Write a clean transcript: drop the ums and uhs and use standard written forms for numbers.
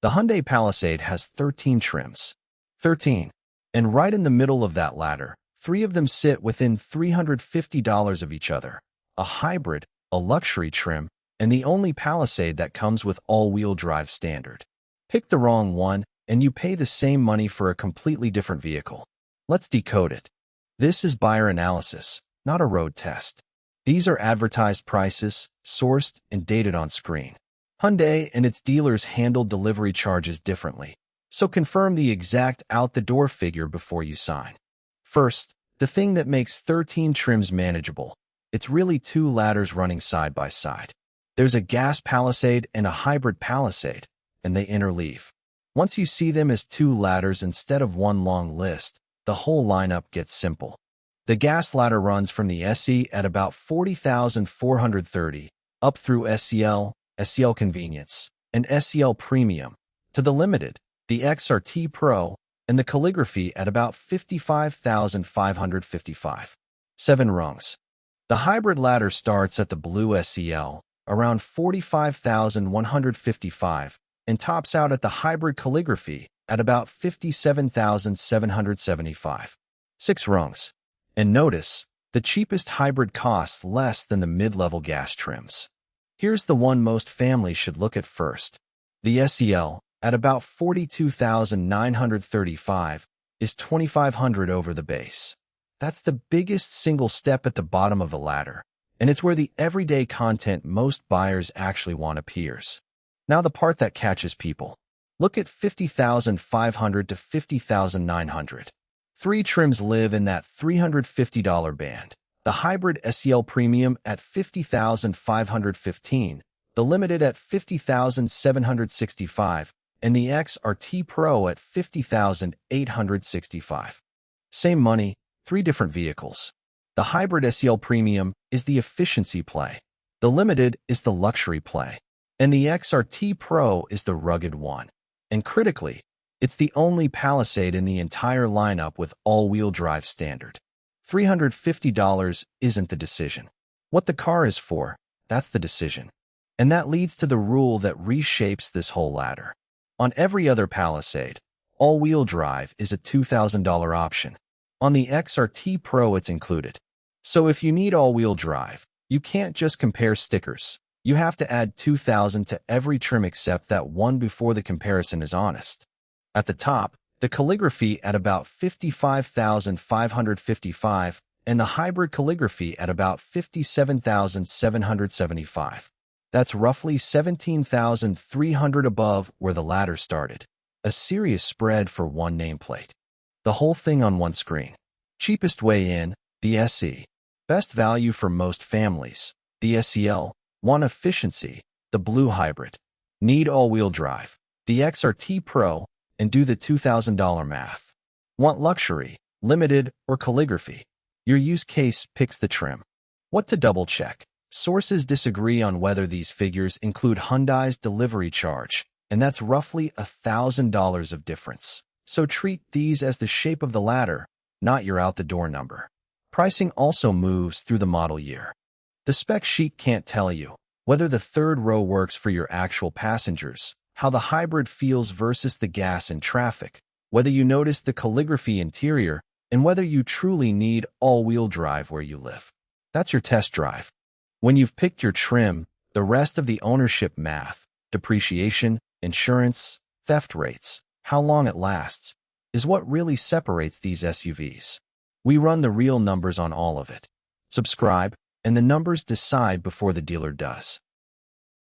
The Hyundai Palisade has 13 trims. 13. And right in the middle of that ladder, 3 of them sit within $350 of each other. A hybrid, a luxury trim, and the only Palisade that comes with all-wheel drive standard. Pick the wrong one, and you pay the same money for a completely different vehicle. Let's decode it. This is buyer analysis, not a road test. These are advertised prices, sourced and dated on screen. Hyundai and its dealers handle delivery charges differently, so confirm the exact out-the-door figure before you sign. First, the thing that makes 13 trims manageable. It's really 2 ladders running side by side. There's a gas Palisade and a hybrid Palisade, and they interleave. Once you see them as 2 ladders instead of one long list, the whole lineup gets simple. The gas ladder runs from the SE at about $40,430 up through SEL Convenience, and SEL Premium, to the Limited, the XRT Pro, and the Calligraphy at about $55,555. 7 rungs. The hybrid ladder starts at the blue SEL, around $45,155, and tops out at the hybrid Calligraphy at about $57,775. 6 rungs. And notice, the cheapest hybrid costs less than the mid-level gas trims. Here's the one most families should look at first. The SEL, at about $42,935, is $2,500 over the base. That's the biggest single step at the bottom of the ladder, and it's where the everyday content most buyers actually want appears. Now the part that catches people. Look at $50,500 to $50,900. 3 trims live in that $350 band. The hybrid SEL Premium at $50,515, the Limited at $50,765, and the XRT Pro at $50,865. Same money, 3 different vehicles. The hybrid SEL Premium is the efficiency play. The Limited is the luxury play. And the XRT Pro is the rugged one. And critically, it's the only Palisade in the entire lineup with all-wheel drive standard. $350 isn't the decision. What the car is for, that's the decision. And that leads to the rule that reshapes this whole ladder. On every other Palisade, all-wheel drive is a $2,000 option. On the XRT Pro, it's included. So if you need all-wheel drive, you can't just compare stickers. You have to add $2,000 to every trim except that one before the comparison is honest. At the top, the Calligraphy at about $55,555 and the hybrid Calligraphy at about $57,775. That's roughly $17,300 above where the ladder started. A serious spread for one nameplate. The whole thing on one screen. Cheapest way in, the SE. Best value for most families, the SEL. Want efficiency, the blue hybrid. Need all-wheel drive, the XRT Pro, and do the $2,000 math. Want luxury, Limited, or Calligraphy? Your use case picks the trim. What to double-check? Sources disagree on whether these figures include Hyundai's delivery charge, and that's roughly $1,000 of difference. So treat these as the shape of the ladder, not your out-the-door number. Pricing also moves through the model year. The spec sheet can't tell you whether the third row works for your actual passengers, how the hybrid feels versus the gas in traffic, whether you notice the Calligraphy interior, and whether you truly need all-wheel drive where you live. That's your test drive. When you've picked your trim, the rest of the ownership math, depreciation, insurance, theft rates, how long it lasts, is what really separates these SUVs. We run the real numbers on all of it. Subscribe, and the numbers decide before the dealer does.